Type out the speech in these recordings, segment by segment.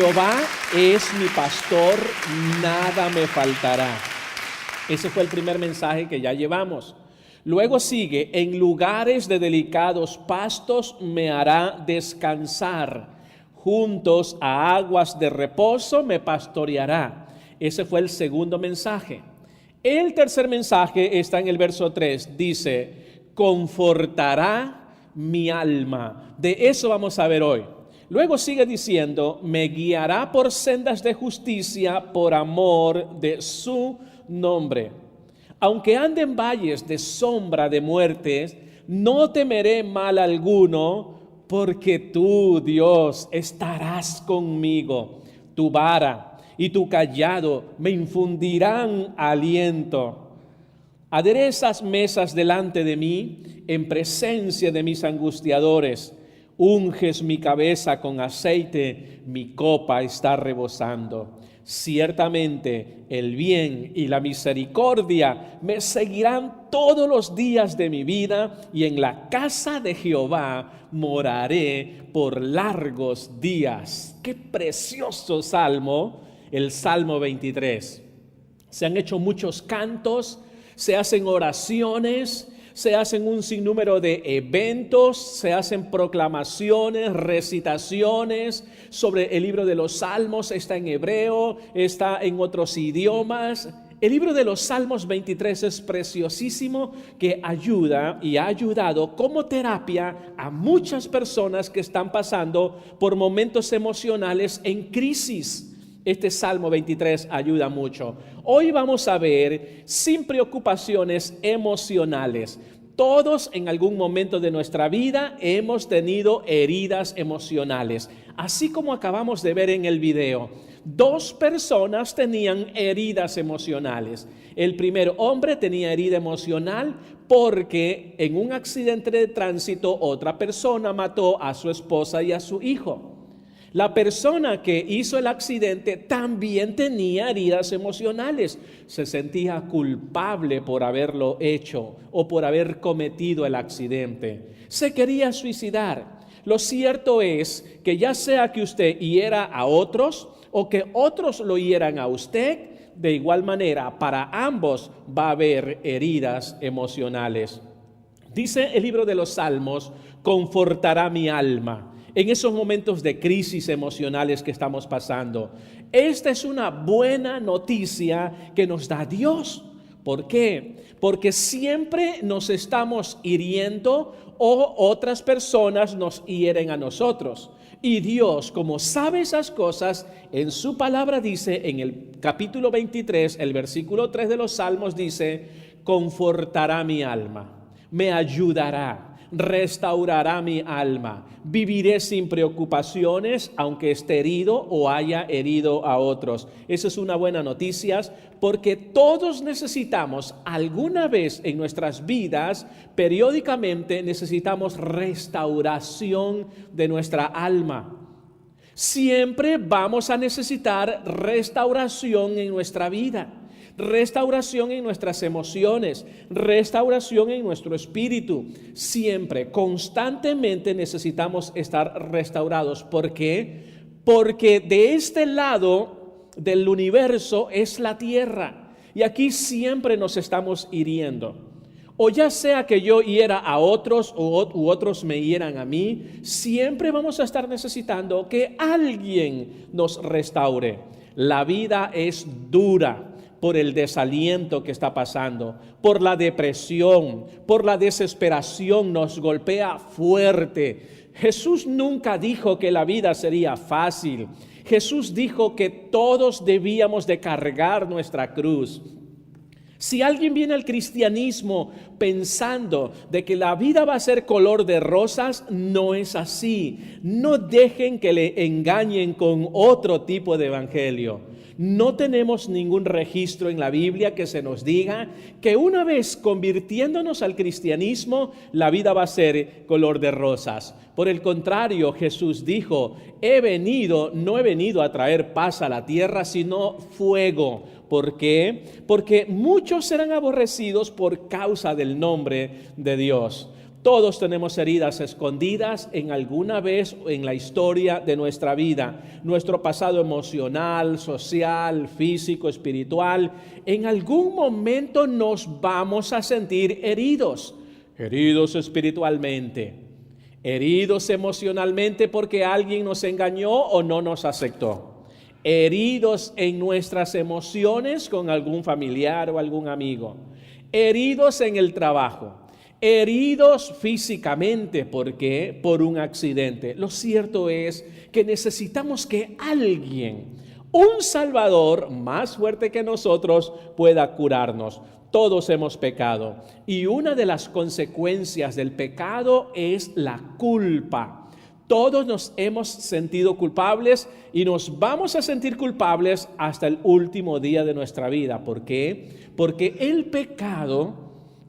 Jehová es mi pastor, nada me faltará. Ese fue el primer mensaje que ya llevamos. Luego sigue, en lugares de delicados pastos me hará descansar, juntos a aguas de reposo me pastoreará. Ese fue el segundo mensaje. El tercer mensaje está en el verso 3, dice, confortará mi alma. De eso vamos a ver hoy. Luego sigue diciendo, me guiará por sendas de justicia por amor de su nombre. Aunque ande en valles de sombra de muerte, no temeré mal alguno, porque tú, Dios, estarás conmigo. Tu vara y tu cayado me infundirán aliento. Aderezas mesas delante de mí, en presencia de mis angustiadores. Unges mi cabeza con aceite, mi copa está rebosando. Ciertamente el bien y la misericordia me seguirán todos los días de mi vida, y en la casa de Jehová moraré por largos días. ¡Qué precioso salmo! El Salmo 23. Se han hecho muchos cantos, se hacen oraciones, se hacen un sinnúmero de eventos, se hacen proclamaciones, recitaciones sobre el libro de los Salmos. Está en hebreo, está en otros idiomas. El libro de los Salmos 23 es preciosísimo, que ayuda y ha ayudado como terapia a muchas personas que están pasando por momentos emocionales en crisis. Este Salmo 23 ayuda mucho. Hoy vamos a ver sin preocupaciones emocionales. Todos en algún momento de nuestra vida hemos tenido heridas emocionales. Así como acabamos de ver en el video, 2 personas tenían heridas emocionales. El primer hombre tenía herida emocional porque en un accidente de tránsito otra persona mató a su esposa y a su hijo. La persona que hizo el accidente también tenía heridas emocionales. Se sentía culpable por haberlo hecho o por haber cometido el accidente. Se quería suicidar. Lo cierto es que ya sea que usted hiera a otros o que otros lo hieran a usted, de igual manera para ambos va a haber heridas emocionales. Dice el libro de los Salmos, confortará mi alma. En esos momentos de crisis emocionales que estamos pasando, esta es una buena noticia que nos da Dios. ¿Por qué? Porque siempre nos estamos hiriendo o otras personas nos hieren a nosotros. Y Dios, como sabe esas cosas, en su palabra dice, en el capítulo 23, el versículo 3 de los Salmos dice, confortará mi alma, me ayudará, restaurará mi alma, viviré sin preocupaciones aunque esté herido o haya herido a otros. Esa es una buena noticia, porque todos necesitamos alguna vez en nuestras vidas, periódicamente necesitamos restauración de nuestra alma. Siempre vamos a necesitar restauración en nuestra vida. Restauración en nuestras emociones, restauración en nuestro espíritu. Siempre, constantemente necesitamos estar restaurados. ¿Por qué? Porque de este lado del universo es la tierra, y aquí siempre nos estamos hiriendo. O ya sea que yo hiera a otros u otros me hieran a mí, siempre vamos a estar necesitando que alguien nos restaure. La vida es dura por el desaliento que está pasando, por la depresión, por la desesperación, nos golpea fuerte. Jesús nunca dijo que la vida sería fácil. Jesús dijo que todos debíamos de cargar nuestra cruz. Si alguien viene al cristianismo pensando de que la vida va a ser color de rosas, no es así. No dejen que le engañen con otro tipo de evangelio. No tenemos ningún registro en la Biblia que se nos diga que una vez convirtiéndonos al cristianismo, la vida va a ser color de rosas. Por el contrario, Jesús dijo, no he venido a traer paz a la tierra, sino fuego. ¿Por qué? Porque muchos serán aborrecidos por causa del nombre de Dios. Todos tenemos heridas escondidas en alguna vez en la historia de nuestra vida. Nuestro pasado emocional, social, físico, espiritual. En algún momento nos vamos a sentir heridos. Heridos espiritualmente. Heridos emocionalmente porque alguien nos engañó o no nos aceptó. Heridos en nuestras emociones con algún familiar o algún amigo. Heridos en el trabajo. Heridos físicamente, ¿por qué? Por un accidente. Lo cierto es que necesitamos que alguien, un Salvador más fuerte que nosotros, pueda curarnos. Todos hemos pecado y una de las consecuencias del pecado es la culpa. Todos nos hemos sentido culpables y nos vamos a sentir culpables hasta el último día de nuestra vida. ¿Por qué? Porque el pecado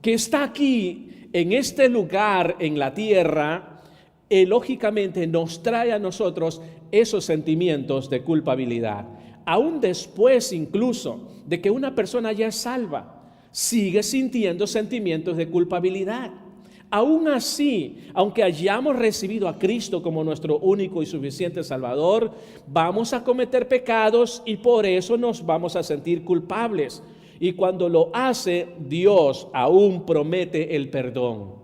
que está aquí en este lugar en la tierra, lógicamente nos trae a nosotros esos sentimientos de culpabilidad. Aún después incluso de que una persona ya es salva, sigue sintiendo sentimientos de culpabilidad. Aún así, aunque hayamos recibido a Cristo como nuestro único y suficiente Salvador, vamos a cometer pecados y por eso nos vamos a sentir culpables. Y cuando lo hace, Dios aún promete el perdón.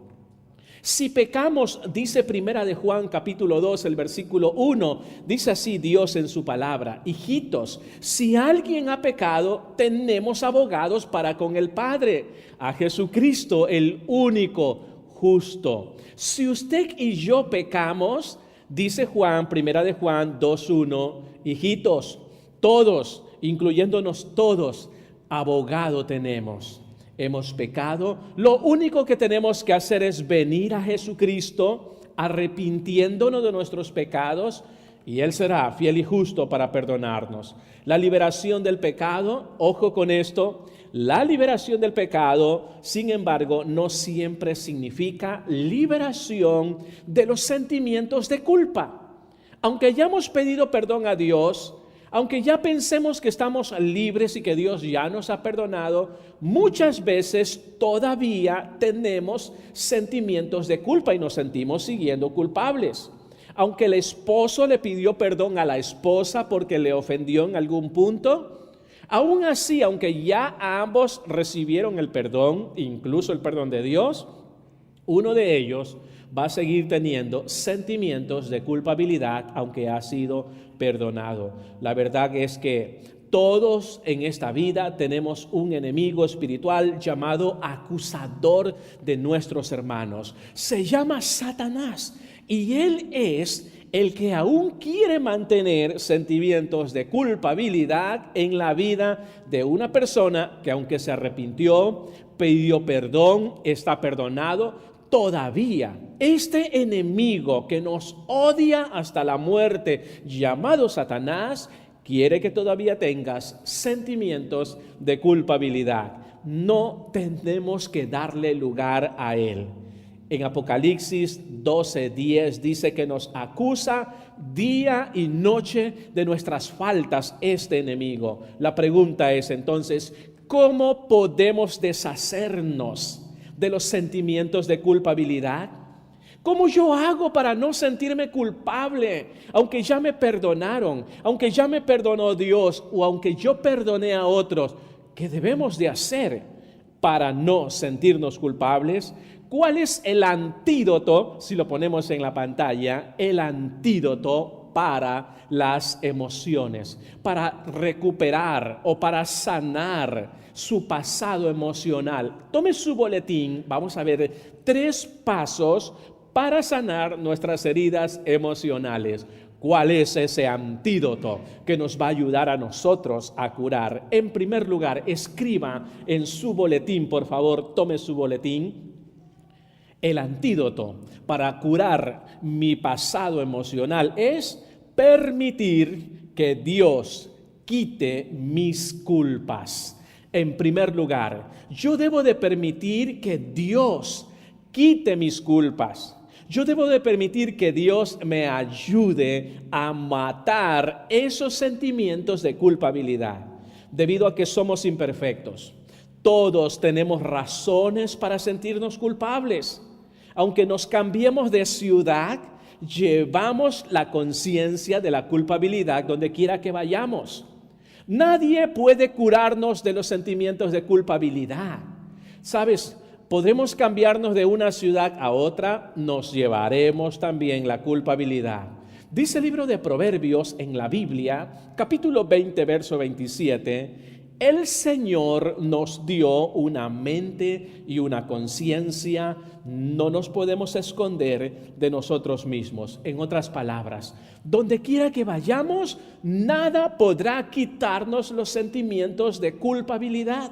Si pecamos, dice Primera de Juan capítulo 2, el versículo 1, dice así Dios en su palabra: hijitos, si alguien ha pecado, tenemos abogados para con el Padre, a Jesucristo, el único justo. Si usted y yo pecamos, dice Juan, Primera de Juan 2:1, hijitos, todos, incluyéndonos todos, abogado tenemos. Hemos pecado. Lo único que tenemos que hacer es venir a Jesucristo, arrepintiéndonos de nuestros pecados, y Él será fiel y justo para perdonarnos. La liberación del pecado, ojo con esto, la liberación del pecado, sin embargo, no siempre significa liberación de los sentimientos de culpa. Aunque hayamos pedido perdón a Dios, aunque ya pensemos que estamos libres y que Dios ya nos ha perdonado, muchas veces todavía tenemos sentimientos de culpa y nos sentimos siguiendo culpables. Aunque el esposo le pidió perdón a la esposa porque le ofendió en algún punto, aún así, aunque ya ambos recibieron el perdón, incluso el perdón de Dios, uno de ellos va a seguir teniendo sentimientos de culpabilidad aunque ha sido perdonado. La verdad es que todos en esta vida tenemos un enemigo espiritual llamado acusador de nuestros hermanos. Se llama Satanás y él es el que aún quiere mantener sentimientos de culpabilidad en la vida de una persona que, aunque se arrepintió, pidió perdón, está perdonado. Todavía este enemigo que nos odia hasta la muerte, llamado Satanás, quiere que todavía tengas sentimientos de culpabilidad. No tenemos que darle lugar a él. En Apocalipsis 12:10 dice que nos acusa día y noche de nuestras faltas este enemigo. La pregunta es entonces, ¿cómo podemos deshacernos de los sentimientos de culpabilidad? ¿Cómo yo hago para no sentirme culpable, aunque ya me perdonaron, aunque ya me perdonó Dios o aunque yo perdoné a otros? ¿Qué debemos de hacer para no sentirnos culpables? ¿Cuál es el antídoto? Si lo ponemos en la pantalla, el antídoto para las emociones, para recuperar o para sanar su pasado emocional. Tome su boletín, vamos a ver 3 pasos para sanar nuestras heridas emocionales. ¿Cuál es ese antídoto que nos va a ayudar a nosotros a curar? En primer lugar, escriba en su boletín, por favor, tome su boletín. El antídoto para curar mi pasado emocional es permitir que Dios quite mis culpas. En primer lugar, yo debo de permitir que Dios quite mis culpas. Yo debo de permitir que Dios me ayude a matar esos sentimientos de culpabilidad, debido a que somos imperfectos. Todos tenemos razones para sentirnos culpables. Aunque nos cambiemos de ciudad, llevamos la conciencia de la culpabilidad donde quiera que vayamos. Nadie puede curarnos de los sentimientos de culpabilidad. ¿Sabes? Podremos cambiarnos de una ciudad a otra, nos llevaremos también la culpabilidad. Dice el libro de Proverbios en la Biblia, capítulo 20, verso 27, el Señor nos dio una mente y una conciencia, no nos podemos esconder de nosotros mismos. En otras palabras, donde quiera que vayamos, nada podrá quitarnos los sentimientos de culpabilidad.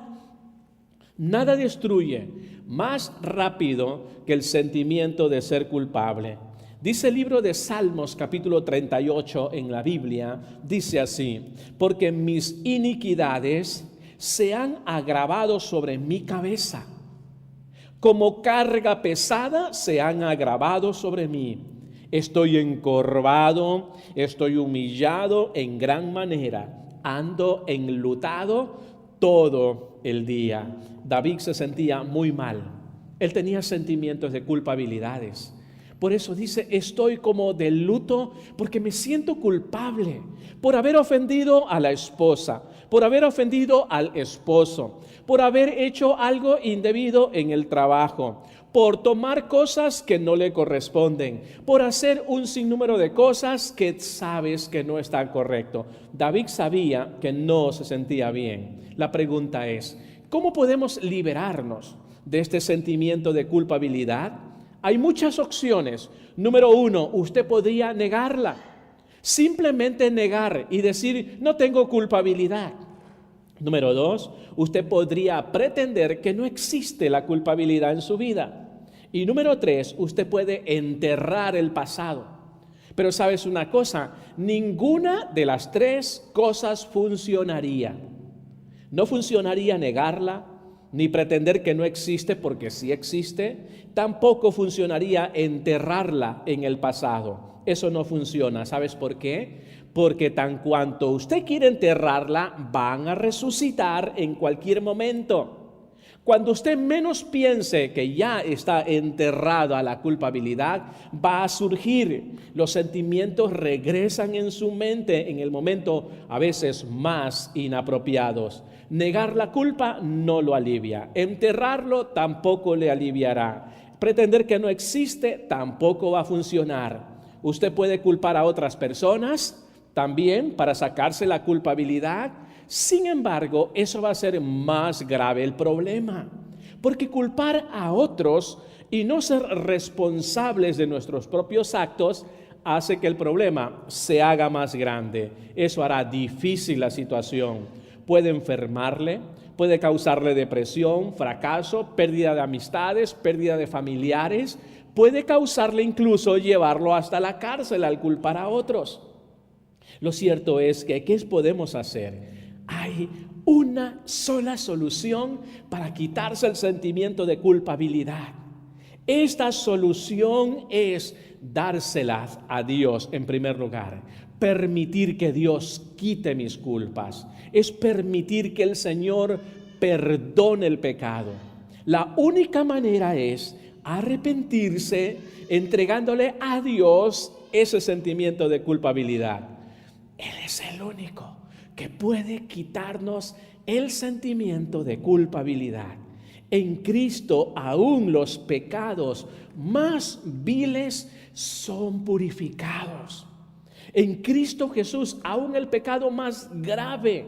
Nada destruye más rápido que el sentimiento de ser culpable. Dice el libro de Salmos, capítulo 38 en la Biblia, dice así: porque mis iniquidades se han agravado sobre mi cabeza, como carga pesada se han agravado sobre mí. Estoy encorvado, estoy humillado en gran manera, ando enlutado todo el día. David se sentía muy mal, él tenía sentimientos de culpabilidades. Por eso dice, estoy como de luto porque me siento culpable por haber ofendido a la esposa, por haber ofendido al esposo, por haber hecho algo indebido en el trabajo, por tomar cosas que no le corresponden, por hacer un sinnúmero de cosas que sabes que no están correcto. David sabía que no se sentía bien. La pregunta es, ¿cómo podemos liberarnos de este sentimiento de culpabilidad? Hay muchas opciones. Número 1, usted podría negarla. Simplemente negar y decir, no tengo culpabilidad. Número 2, usted podría pretender que no existe la culpabilidad en su vida. Y número 3, usted puede enterrar el pasado. Pero ¿sabes una cosa? Ninguna de las tres cosas funcionaría. No funcionaría negarla, ni pretender que no existe porque sí existe. Tampoco funcionaría enterrarla en el pasado. Eso no funciona. ¿Sabes por qué? Porque tan cuanto usted quiere enterrarla, van a resucitar en cualquier momento. Cuando usted menos piense que ya está enterrado a la culpabilidad, va a surgir. Los sentimientos regresan en su mente en el momento a veces más inapropiados. Negar la culpa no lo alivia. Enterrarlo tampoco le aliviará. Pretender que no existe tampoco va a funcionar. Usted puede culpar a otras personas también para sacarse la culpabilidad. Sin embargo, eso va a ser más grave el problema, porque culpar a otros y no ser responsables de nuestros propios actos hace que el problema se haga más grande. Eso hará difícil la situación. Puede enfermarle, puede causarle depresión, fracaso, pérdida de amistades, pérdida de familiares, puede causarle incluso llevarlo hasta la cárcel al culpar a otros. Lo cierto es que, ¿qué podemos hacer? Hay una sola solución para quitarse el sentimiento de culpabilidad. Esta solución es dárselas a Dios en primer lugar. Permitir que Dios quite mis culpas. Es permitir que el Señor perdone el pecado. La única manera es arrepentirse entregándole a Dios ese sentimiento de culpabilidad. Él es el único que puede quitarnos el sentimiento de culpabilidad. En Cristo aún los pecados más viles son purificados. En Cristo Jesús aún el pecado más grave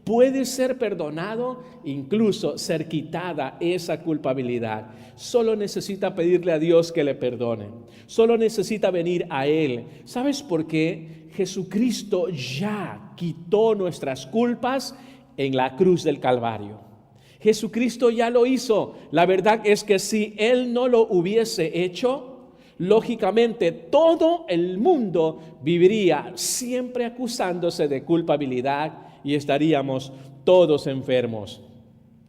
puede ser perdonado, incluso ser quitada esa culpabilidad. Solo necesita pedirle a Dios que le perdone. Solo necesita venir a Él. ¿Sabes por qué? Jesucristo ya quitó nuestras culpas en la cruz del Calvario. Jesucristo ya lo hizo. La verdad es que si Él no lo hubiese hecho, lógicamente todo el mundo viviría siempre acusándose de culpabilidad y estaríamos todos enfermos.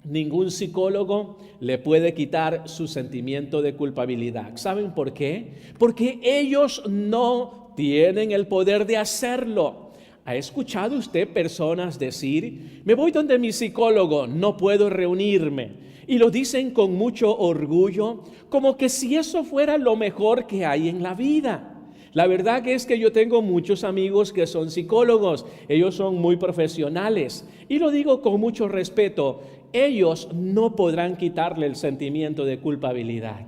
Ningún psicólogo le puede quitar su sentimiento de culpabilidad. ¿Saben por qué? Porque ellos no tienen el poder de hacerlo. ¿Ha escuchado usted personas decir, me voy donde mi psicólogo, no puedo reunirme? Y lo dicen con mucho orgullo, como que si eso fuera lo mejor que hay en la vida. La verdad que es que yo tengo muchos amigos que son psicólogos, ellos son muy profesionales. Y lo digo con mucho respeto, ellos no podrán quitarle el sentimiento de culpabilidad.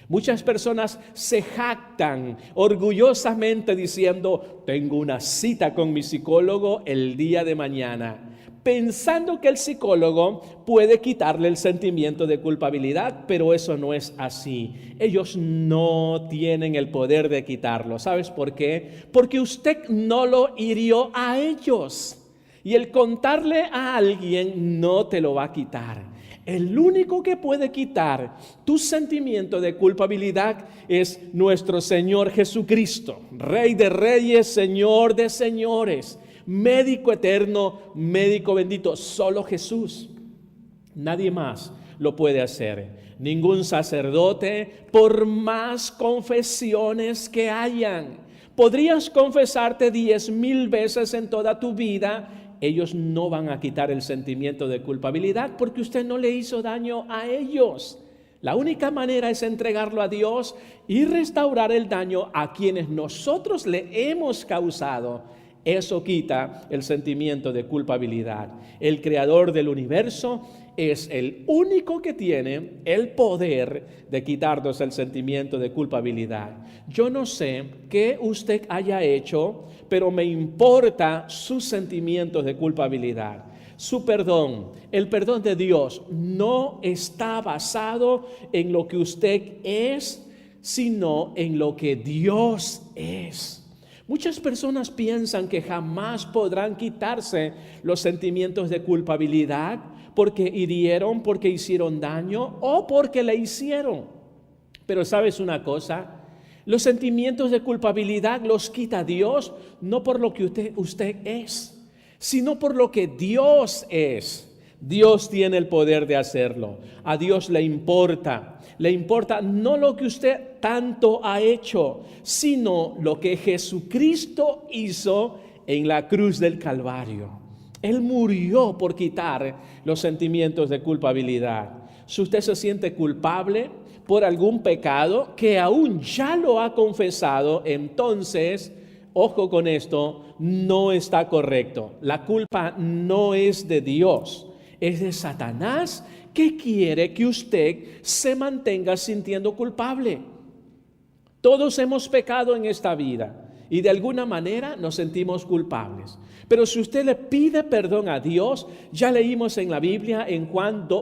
Muchas personas se jactan orgullosamente diciendo, tengo una cita con mi psicólogo el día de mañana, pensando que el psicólogo puede quitarle el sentimiento de culpabilidad, pero eso no es así. Ellos no tienen el poder de quitarlo. ¿Sabes por qué? Porque usted no lo hirió a ellos. Y el contarle a alguien no te lo va a quitar. El único que puede quitar tu sentimiento de culpabilidad es nuestro Señor Jesucristo, Rey de Reyes, Señor de Señores, médico eterno, médico bendito, solo Jesús. Nadie más lo puede hacer. Ningún sacerdote, por más confesiones que hayan. Podrías confesarte 10,000 veces en toda tu vida. Ellos no van a quitar el sentimiento de culpabilidad porque usted no le hizo daño a ellos. La única manera es entregarlo a Dios y restaurar el daño a quienes nosotros le hemos causado. Eso quita el sentimiento de culpabilidad. El creador del universo es el único que tiene el poder de quitarnos el sentimiento de culpabilidad. Yo no sé qué usted haya hecho, pero me importa sus sentimientos de culpabilidad. Su perdón, el perdón de Dios, no está basado en lo que usted es, sino en lo que Dios es. Muchas personas piensan que jamás podrán quitarse los sentimientos de culpabilidad porque hirieron, porque hicieron daño o porque le hicieron. Pero ¿sabes una cosa? Los sentimientos de culpabilidad los quita Dios, no por lo que usted es, sino por lo que Dios es. Dios tiene el poder de hacerlo. A Dios le importa no lo que usted tanto ha hecho, sino lo que Jesucristo hizo en la cruz del Calvario. Él murió por quitar los sentimientos de culpabilidad. Si usted se siente culpable por algún pecado que aún ya lo ha confesado, entonces, ojo con esto, no está correcto. La culpa no es de Dios, es de Satanás, que quiere que usted se mantenga sintiendo culpable. Todos hemos pecado en esta vida y de alguna manera nos sentimos culpables. Pero si usted le pide perdón a Dios, ya leímos en la Biblia, en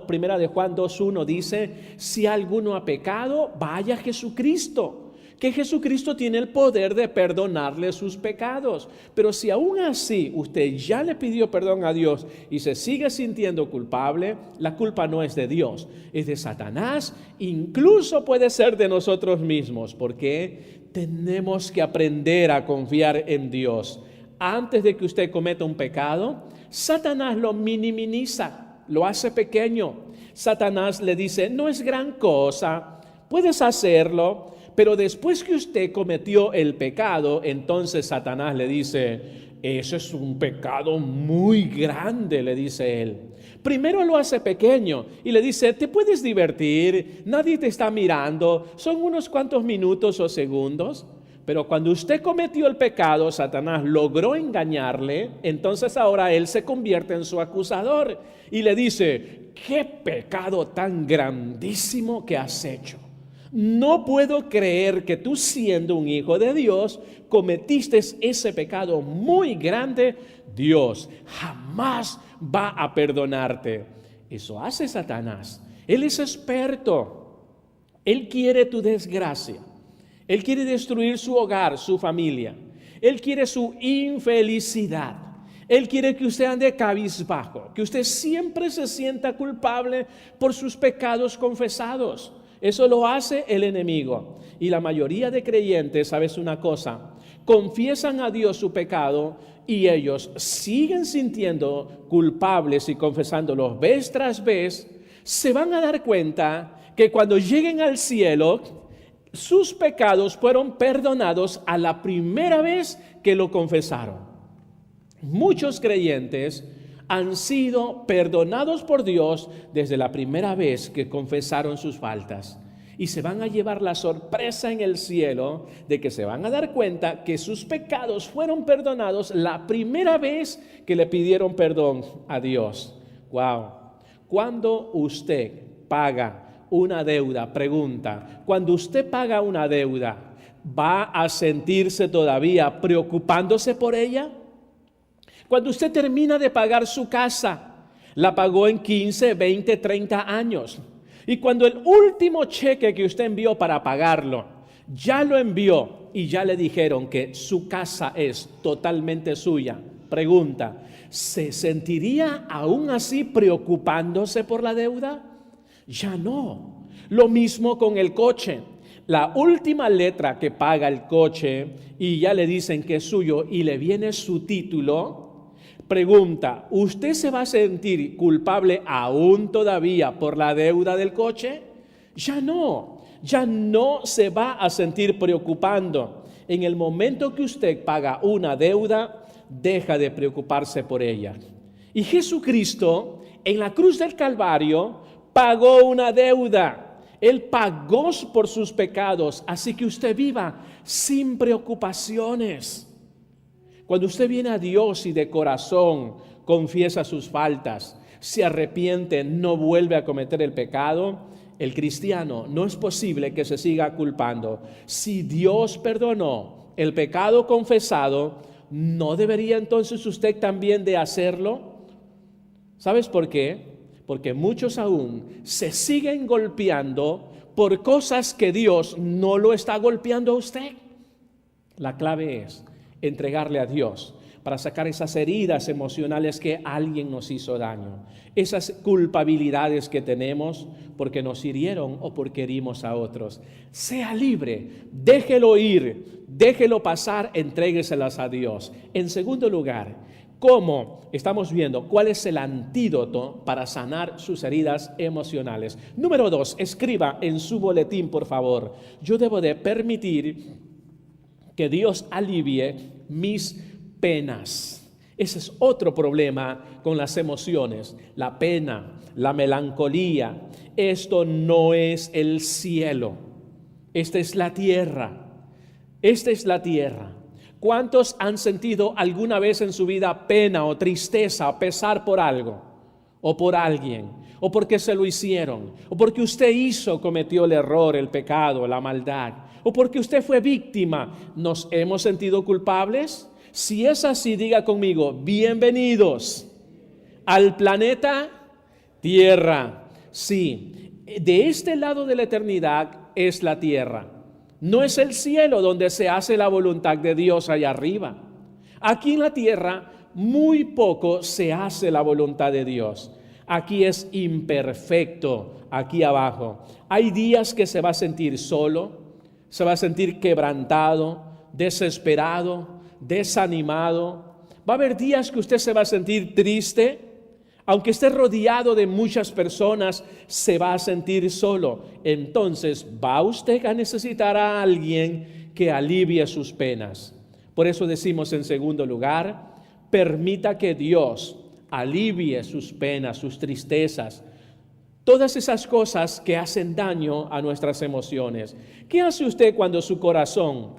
Primera de Juan 2:1 dice, si alguno ha pecado, vaya a Jesucristo. Que Jesucristo tiene el poder de perdonarle sus pecados. Pero si aún así usted ya le pidió perdón a Dios y se sigue sintiendo culpable, la culpa no es de Dios, es de Satanás, incluso puede ser de nosotros mismos, porque tenemos que aprender a confiar en Dios. Antes de que usted cometa un pecado, Satanás lo minimiza, lo hace pequeño. Satanás le dice, no es gran cosa, puedes hacerlo. Pero después que usted cometió el pecado, entonces Satanás le dice, eso es un pecado muy grande, le dice él. Primero lo hace pequeño y le dice, te puedes divertir, nadie te está mirando, son unos cuantos minutos o segundos. Pero cuando usted cometió el pecado, Satanás logró engañarle, entonces ahora él se convierte en su acusador y le dice, ¿qué pecado tan grandísimo que has hecho? No puedo creer que tú, siendo un hijo de Dios, cometiste ese pecado muy grande. Dios jamás va a perdonarte. Eso hace Satanás. Él es experto. Él quiere tu desgracia. Él quiere destruir su hogar, su familia. Él quiere su infelicidad. Él quiere que usted ande cabizbajo, que usted siempre se sienta culpable por sus pecados confesados. Eso lo hace el enemigo. Y la mayoría de creyentes, ¿sabes una cosa? Confiesan a Dios su pecado y ellos siguen sintiendo culpables y confesándolos vez tras vez. Se van a dar cuenta que cuando lleguen al cielo, sus pecados fueron perdonados a la primera vez que lo confesaron. Muchos creyentes han sido perdonados por Dios desde la primera vez que confesaron sus faltas. Y se van a llevar la sorpresa en el cielo de que se van a dar cuenta que sus pecados fueron perdonados la primera vez que le pidieron perdón a Dios. Wow. Cuando usted paga una deuda, pregunta, cuando usted paga una deuda, ¿va a sentirse todavía preocupándose por ella? Cuando usted termina de pagar su casa, la pagó en 15, 20, 30 años. Y cuando el último cheque que usted envió para pagarlo, ya lo envió y ya le dijeron que su casa es totalmente suya. Pregunta, ¿se sentiría aún así preocupándose por la deuda? Ya no. Lo mismo con el coche. La última letra que paga el coche y ya le dicen que es suyo y le viene su título. Pregunta, ¿usted se va a sentir culpable aún todavía por la deuda del coche? Ya no se va a sentir preocupando. En el momento que usted paga una deuda, deja de preocuparse por ella. Y Jesucristo, en la cruz del Calvario, pagó una deuda. Él pagó por sus pecados, así que usted viva sin preocupaciones. Cuando usted viene a Dios y de corazón confiesa sus faltas, se arrepiente, no vuelve a cometer el pecado, el cristiano no es posible que se siga culpando. Si Dios perdonó el pecado confesado, ¿no debería entonces usted también de hacerlo? ¿Sabes por qué? Porque muchos aún se siguen golpeando por cosas que Dios no lo está golpeando a usted. La clave es entregarle a Dios para sacar esas heridas emocionales que alguien nos hizo daño, esas culpabilidades que tenemos porque nos hirieron o porque herimos a otros. Sea libre, déjelo ir, déjelo pasar, entrégueselas a Dios. En segundo lugar, ¿cómo estamos viendo cuál es el antídoto para sanar sus heridas emocionales? Número 2, escriba en su boletín, por favor. Yo debo de permitir que Dios alivie mis penas. Ese es otro problema con las emociones, la pena, la melancolía. Esto no es el cielo, esta es la tierra. Esta es la tierra. ¿Cuántos han sentido alguna vez en su vida pena o tristeza o pesar por algo o por alguien? O porque se lo hicieron, o porque usted cometió el error, el pecado, la maldad, o porque usted fue víctima. ¿Nos hemos sentido culpables? Si es así, diga conmigo, bienvenidos al planeta Tierra. Sí, de este lado de la eternidad es la tierra. No es el cielo donde se hace la voluntad de Dios allá arriba. Aquí en la tierra muy poco se hace la voluntad de Dios. Aquí es imperfecto, aquí abajo. Hay días que se va a sentir solo, se va a sentir quebrantado, desesperado, desanimado. Va a haber días que usted se va a sentir triste. Aunque esté rodeado de muchas personas, se va a sentir solo. Entonces va usted a necesitar a alguien que alivie sus penas. Por eso decimos en segundo lugar, permita que Dios alivie sus penas, sus tristezas, todas esas cosas que hacen daño a nuestras emociones. ¿Qué hace usted cuando su corazón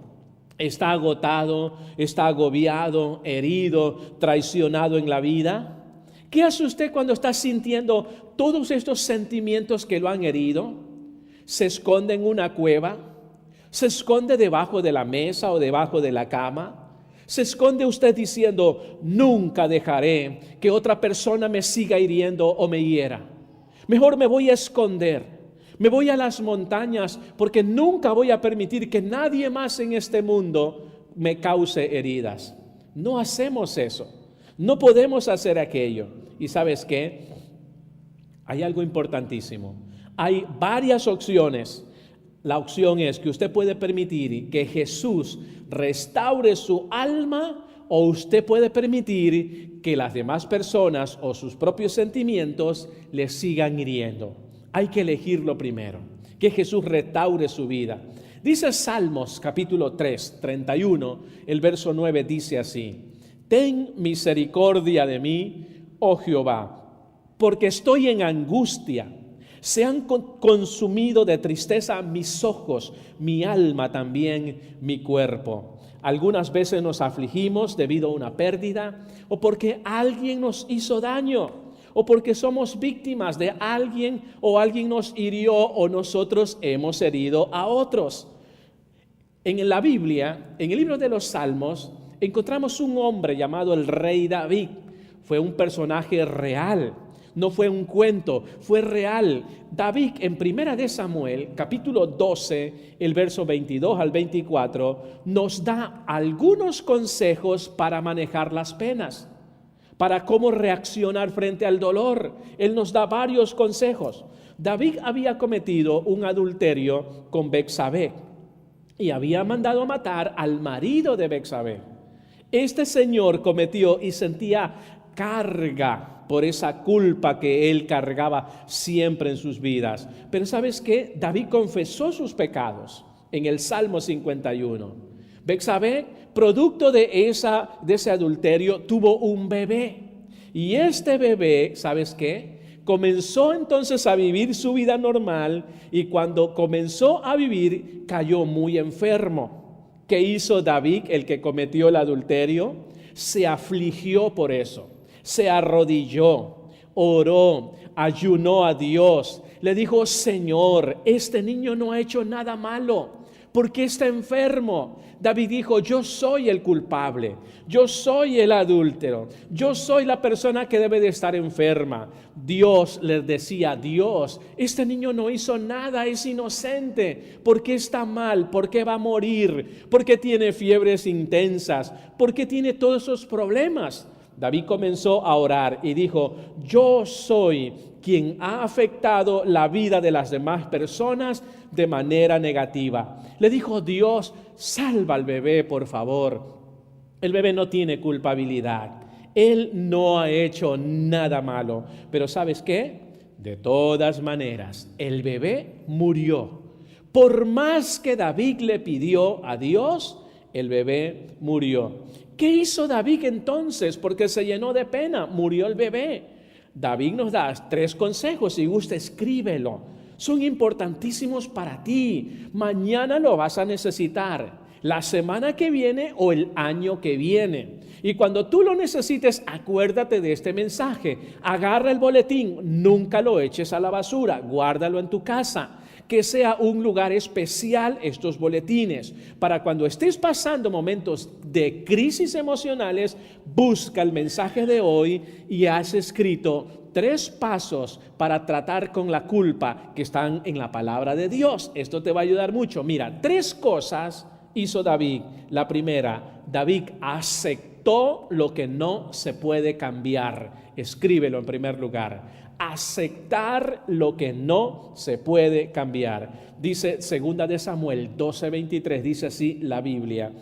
está agotado, está agobiado, herido, traicionado en la vida? ¿Qué hace usted cuando está sintiendo todos estos sentimientos que lo han herido? ¿Se esconde en una cueva? ¿Se esconde debajo de la mesa o debajo de la cama? ¿Se esconde usted diciendo, nunca dejaré que otra persona me siga hiriendo o me hiera? Mejor me voy a esconder, me voy a las montañas porque nunca voy a permitir que nadie más en este mundo me cause heridas. No hacemos eso, no podemos hacer aquello. ¿Y sabes qué? Hay algo importantísimo. Hay varias opciones. La opción es que usted puede permitir que Jesús restaure su alma, o usted puede permitir que las demás personas o sus propios sentimientos le sigan hiriendo. Hay que elegirlo primero, que Jesús restaure su vida. Dice Salmos capítulo 3, 31, el verso 9 dice así: ten misericordia de mí, oh Jehová, porque estoy en angustia. Se han consumido de tristeza mis ojos, mi alma también, mi cuerpo. Algunas veces nos afligimos debido a una pérdida, o porque alguien nos hizo daño, o porque somos víctimas de alguien, o alguien nos hirió, o nosotros hemos herido a otros. En la Biblia, en el libro de los Salmos, encontramos un hombre llamado el rey David. Fue un personaje real. No fue un cuento, fue real. David en 1 de Samuel, capítulo 12, el verso 22 al 24, nos da algunos consejos para manejar las penas, para cómo reaccionar frente al dolor. Él nos da varios consejos. David había cometido un adulterio con Betsabé y había mandado matar al marido de Betsabé. Este señor cometió y sentía carga por esa culpa que él cargaba siempre en sus vidas. Pero ¿sabes qué? David confesó sus pecados en el Salmo 51. Betsabé, producto de ese adulterio, tuvo un bebé. Y este bebé, ¿sabes qué? Comenzó entonces a vivir su vida normal, y cuando comenzó a vivir, cayó muy enfermo. ¿Qué hizo David, el que cometió el adulterio? Se afligió por eso. Se arrodilló, oró, ayunó a Dios. Le dijo: Señor, este niño no ha hecho nada malo. ¿Por qué está enfermo? David dijo: yo soy el culpable, yo soy el adúltero, yo soy la persona que debe de estar enferma. Dios le decía: Dios, este niño no hizo nada, es inocente. ¿Por qué está mal? ¿Por qué va a morir? ¿Por qué tiene fiebres intensas? ¿Por qué tiene todos esos problemas? David comenzó a orar y dijo: yo soy quien ha afectado la vida de las demás personas de manera negativa. Le dijo: Dios, salva al bebé, por favor. El bebé no tiene culpabilidad. Él no ha hecho nada malo. Pero ¿sabes qué? De todas maneras, el bebé murió. Por más que David le pidió a Dios, el bebé murió. ¿Qué hizo David entonces? Porque se llenó de pena, murió el bebé. David nos da 3 consejos, si gusta escríbelo. Son importantísimos para ti. Mañana lo vas a necesitar, la semana que viene o el año que viene. Y cuando tú lo necesites, acuérdate de este mensaje. Agarra el boletín, nunca lo eches a la basura, guárdalo en tu casa. Que sea un lugar especial estos boletines, para cuando estés pasando momentos de crisis emocionales, busca el mensaje de hoy y has escrito 3 pasos para tratar con la culpa que están en la palabra de Dios. Esto te va a ayudar mucho. Mira, 3 cosas hizo David. La primera, David aceptó lo que no se puede cambiar. Escríbelo en primer lugar. Aceptar lo que no se puede cambiar. Dice 2 de Samuel 12:23, dice así la Biblia: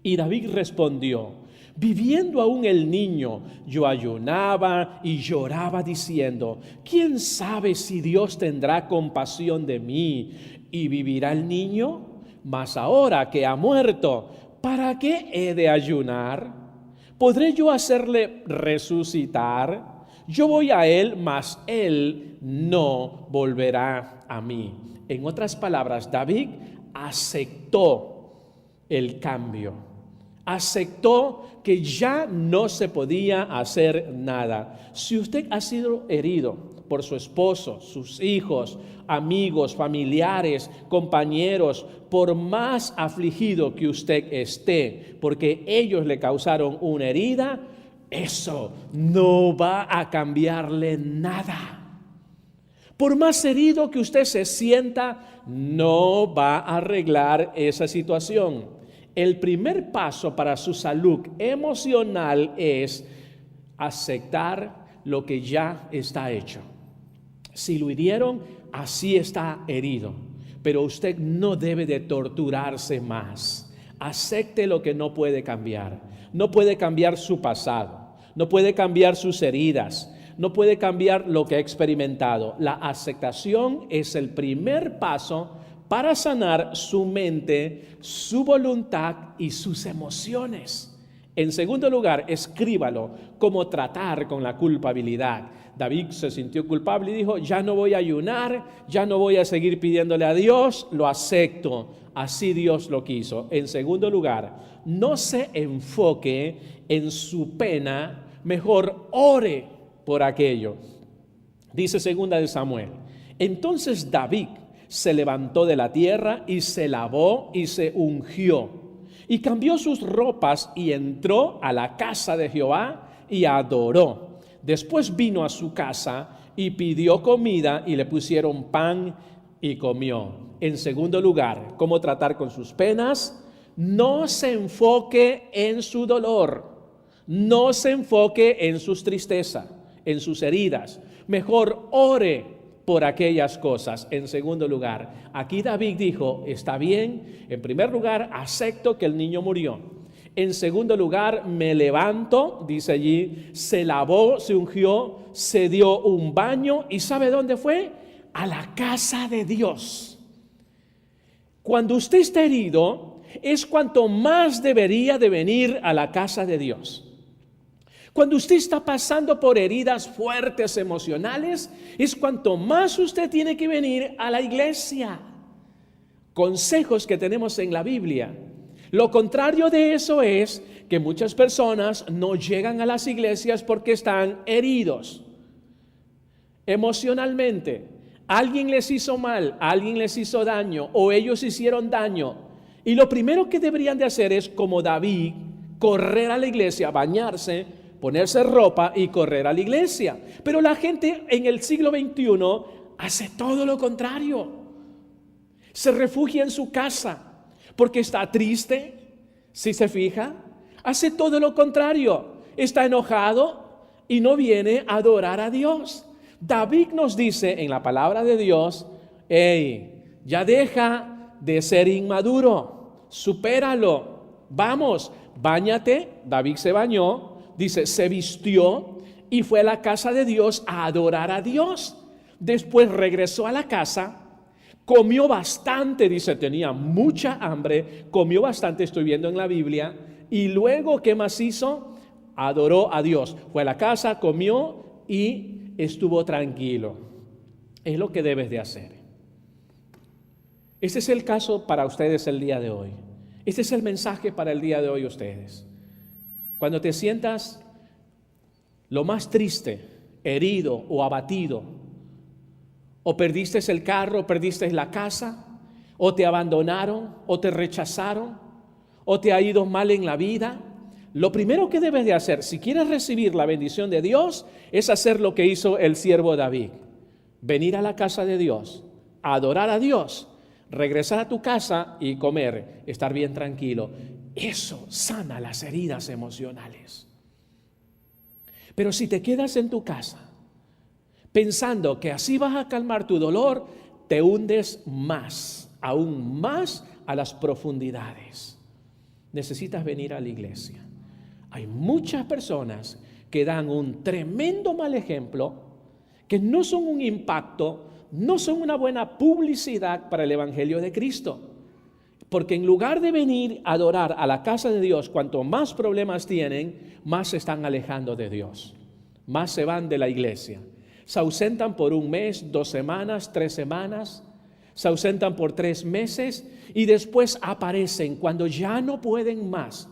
y David respondió: viviendo aún el niño, yo ayunaba y lloraba diciendo: ¿quién sabe si Dios tendrá compasión de mí y vivirá el niño? Mas ahora que ha muerto, ¿para qué he de ayunar? ¿Podré yo hacerle resucitar? Yo voy a él, mas él no volverá a mí. En otras palabras, David aceptó el cambio. Aceptó que ya no se podía hacer nada. Si usted ha sido herido por su esposo, sus hijos, amigos, familiares, compañeros, por más afligido que usted esté, porque ellos le causaron una herida, eso no va a cambiarle nada. Por más herido que usted se sienta, no va a arreglar esa situación. El primer paso para su salud emocional es aceptar lo que ya está hecho. Si lo hirieron, así está herido. Pero usted no debe de torturarse más. Acepte lo que no puede cambiar. No puede cambiar su pasado, no puede cambiar sus heridas, no puede cambiar lo que ha experimentado. La aceptación es el primer paso para sanar su mente, su voluntad y sus emociones. En segundo lugar, escríbalo, cómo tratar con la culpabilidad. David se sintió culpable y dijo, ya no voy a ayunar, ya no voy a seguir pidiéndole a Dios, lo acepto, así Dios lo quiso. En segundo lugar, no se enfoque en su pena, mejor ore por aquello. Dice segunda de Samuel, entonces David se levantó de la tierra y se lavó y se ungió y cambió sus ropas y entró a la casa de Jehová y adoró. Después vino a su casa y pidió comida y le pusieron pan y comió. En segundo lugar, cómo tratar con sus penas. No se enfoque en su dolor, no se enfoque en sus tristezas, en sus heridas. Mejor ore por aquellas cosas. En segundo lugar, aquí David dijo, está bien, en primer lugar, acepto que el niño murió. En segundo lugar, me levanto, dice allí, se lavó, se ungió, se dio un baño y ¿sabe dónde fue? A la casa de Dios. Cuando usted está herido, es cuanto más debería de venir a la casa de Dios. Cuando usted está pasando por heridas fuertes emocionales, es cuanto más usted tiene que venir a la iglesia. Consejos que tenemos en la Biblia. Lo contrario de eso es que muchas personas no llegan a las iglesias porque están heridos emocionalmente. Alguien les hizo mal, alguien les hizo daño o ellos hicieron daño. Y lo primero que deberían de hacer es, como David, correr a la iglesia, bañarse, ponerse ropa y correr a la iglesia. Pero la gente en el siglo XXI hace todo lo contrario. Se refugia en su casa porque está triste, si se fija. Hace todo lo contrario. Está enojado y no viene a adorar a Dios. David nos dice en la palabra de Dios, hey, ya deja de ser inmaduro, supéralo, vamos, báñate. David se bañó. Dice, se vistió y fue a la casa de Dios a adorar a Dios. Después regresó a la casa, comió bastante, dice, tenía mucha hambre, comió bastante, estoy viendo en la Biblia, y luego, ¿qué más hizo? Adoró a Dios. Fue a la casa, comió y estuvo tranquilo. Es lo que debes de hacer. Este es el caso para ustedes el día de hoy. Este es el mensaje para el día de hoy ustedes. Cuando te sientas lo más triste, herido o abatido, o perdiste el carro, o perdiste la casa, o te abandonaron, o te rechazaron, o te ha ido mal en la vida, lo primero que debes de hacer, si quieres recibir la bendición de Dios, es hacer lo que hizo el siervo David. Venir a la casa de Dios, adorar a Dios, regresar a tu casa y comer, estar bien tranquilo. Eso sana las heridas emocionales. Pero si te quedas en tu casa pensando que así vas a calmar tu dolor, te hundes más, aún más a las profundidades. Necesitas venir a la iglesia. Hay muchas personas que dan un tremendo mal ejemplo, que no son un impacto, no son una buena publicidad para el Evangelio de Cristo. Porque en lugar de venir a adorar a la casa de Dios, cuanto más problemas tienen, más se están alejando de Dios. Más se van de la iglesia. Se ausentan por un mes, 2 semanas, 3 semanas. Se ausentan por 3 meses y después aparecen cuando ya no pueden más.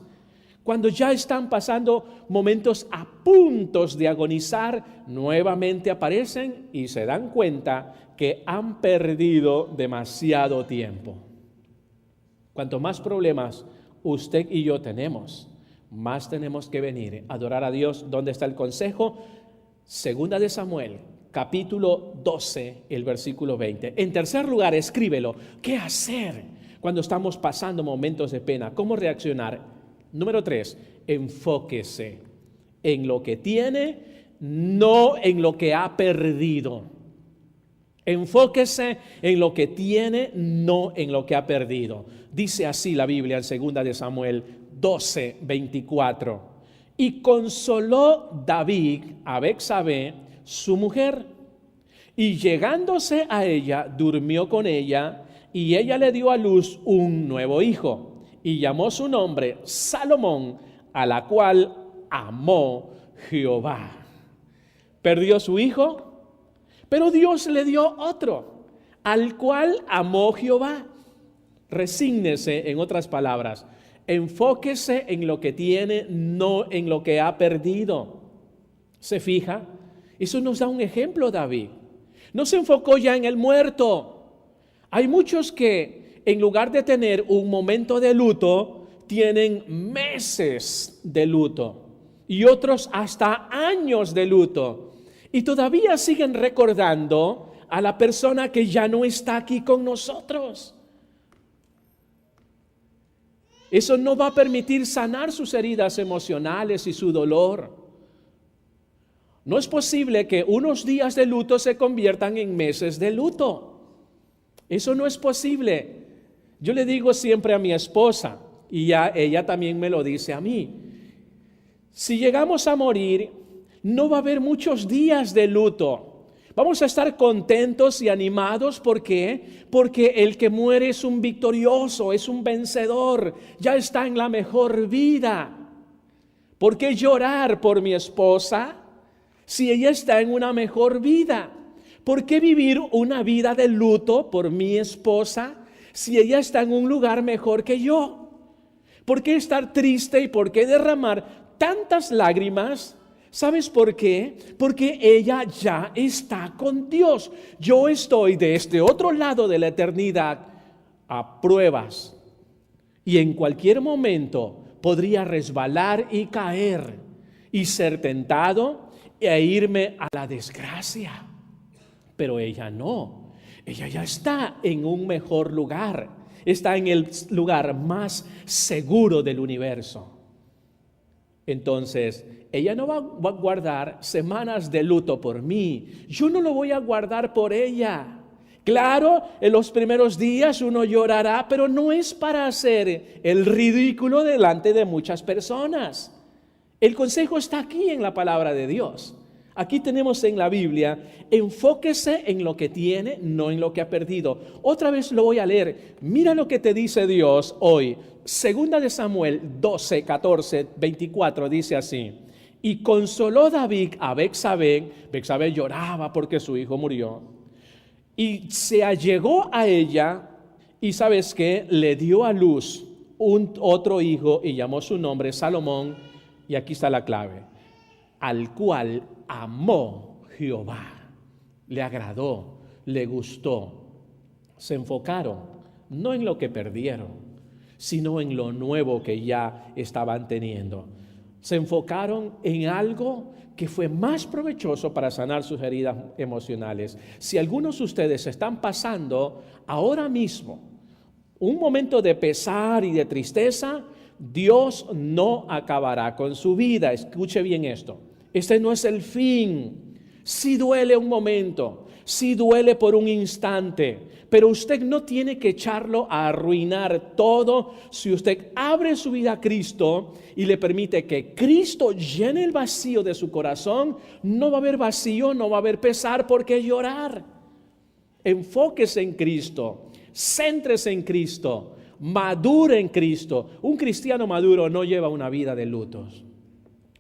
Cuando ya están pasando momentos a puntos de agonizar, nuevamente aparecen y se dan cuenta que han perdido demasiado tiempo. Cuanto más problemas usted y yo tenemos, más tenemos que venir a adorar a Dios. ¿Dónde está el consejo? Segunda de Samuel, capítulo 12, el versículo 20. En tercer lugar, escríbelo. ¿Qué hacer cuando estamos pasando momentos de pena? ¿Cómo reaccionar? Número 3, enfóquese en lo que tiene, no en lo que ha perdido. Enfóquese en lo que tiene, no en lo que ha perdido. Dice así la Biblia en 2 de Samuel 12, 24. Y consoló David a Betsabé, su mujer, y llegándose a ella, durmió con ella, y ella le dio a luz un nuevo hijo, y llamó su nombre Salomón a la cual amó Jehová. Perdió su hijo, pero Dios le dio otro, al cual amó Jehová. Resígnese, en otras palabras, enfóquese en lo que tiene, no en lo que ha perdido. ¿Se fija? Eso nos da un ejemplo, David. No se enfocó ya en el muerto. Hay muchos que en lugar de tener un momento de luto, tienen meses de luto y otros hasta años de luto. Y todavía siguen recordando a la persona que ya no está aquí con nosotros. Eso no va a permitir sanar sus heridas emocionales y su dolor. No es posible que unos días de luto se conviertan en meses de luto. Eso no es posible. Yo le digo siempre a mi esposa, y ella también me lo dice a mí, si llegamos a morir, no va a haber muchos días de luto. Vamos a estar contentos y animados. ¿Por qué? Porque el que muere es un victorioso, es un vencedor, ya está en la mejor vida. ¿Por qué llorar por mi esposa si ella está en una mejor vida? ¿Por qué vivir una vida de luto por mi esposa si ella está en un lugar mejor que yo? ¿Por qué estar triste y por qué derramar tantas lágrimas? ¿Sabes por qué? Porque ella ya está con Dios. Yo estoy de este otro lado de la eternidad a pruebas. Y en cualquier momento podría resbalar y caer y ser tentado e irme a la desgracia. Pero ella no. Ella ya está en un mejor lugar. Está en el lugar más seguro del universo. Entonces, ella no va a guardar semanas de luto por mí. Yo no lo voy a guardar por ella. Claro, en los primeros días uno llorará, pero no es para hacer el ridículo delante de muchas personas. El consejo está aquí en la palabra de Dios. Aquí tenemos en la Biblia, enfóquese en lo que tiene, no en lo que ha perdido. Otra vez lo voy a leer. Mira lo que te dice Dios hoy. Segunda de Samuel 12, 14, 24 dice así. Y consoló David a Betsabé. Betsabé lloraba porque su hijo murió. Y se allegó a ella y ¿sabes qué? Le dio a luz otro hijo y llamó su nombre Salomón. Y aquí está la clave. Al cual amó Jehová, le agradó, le gustó. Se enfocaron no en lo que perdieron, sino en lo nuevo que ya estaban teniendo. Se enfocaron en algo que fue más provechoso para sanar sus heridas emocionales. Si algunos de ustedes están pasando ahora mismo un momento de pesar y de tristeza, Dios no acabará con su vida. Escuche bien esto. Este no es el fin. Sí duele un momento, sí duele por un instante, pero usted no tiene que echarlo a arruinar todo. Si usted abre su vida a Cristo y le permite que Cristo llene el vacío de su corazón, no va a haber vacío, no va a haber pesar por qué llorar. Enfóquese en Cristo, céntrese en Cristo. Madure en Cristo. Un cristiano maduro no lleva una vida de lutos.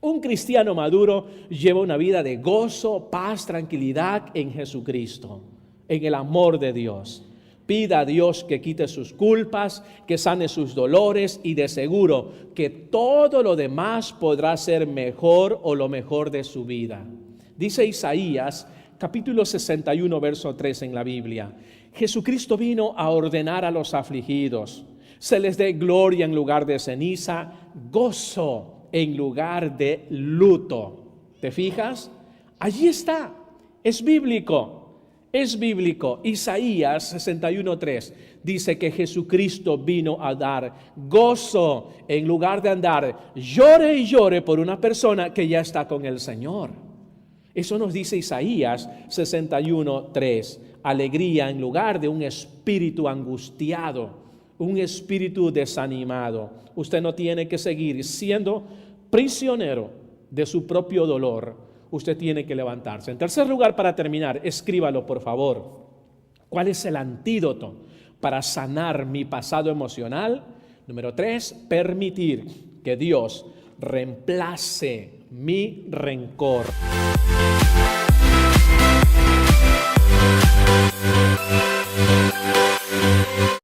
Un cristiano maduro lleva una vida de gozo, paz, tranquilidad en Jesucristo, en el amor de Dios. Pida a Dios que quite sus culpas, que sane sus dolores y de seguro que todo lo demás podrá ser mejor o lo mejor de su vida. Dice Isaías, capítulo 61, verso 3 en la Biblia. Jesucristo vino a ordenar a los afligidos. Se les dé gloria en lugar de ceniza, gozo en lugar de luto. ¿Te fijas? Allí está. Es bíblico. Es bíblico. Isaías 61:3 dice que Jesucristo vino a dar gozo en lugar de andar llore y llore por una persona que ya está con el Señor. Eso nos dice Isaías 61:3. Alegría en lugar de un espíritu angustiado, un espíritu desanimado. Usted no tiene que seguir siendo prisionero de su propio dolor. Usted tiene que levantarse. En tercer lugar, para terminar, escríbalo por favor. ¿Cuál es el antídoto para sanar mi pasado emocional? Número 3, permitir que Dios reemplace mi rencor.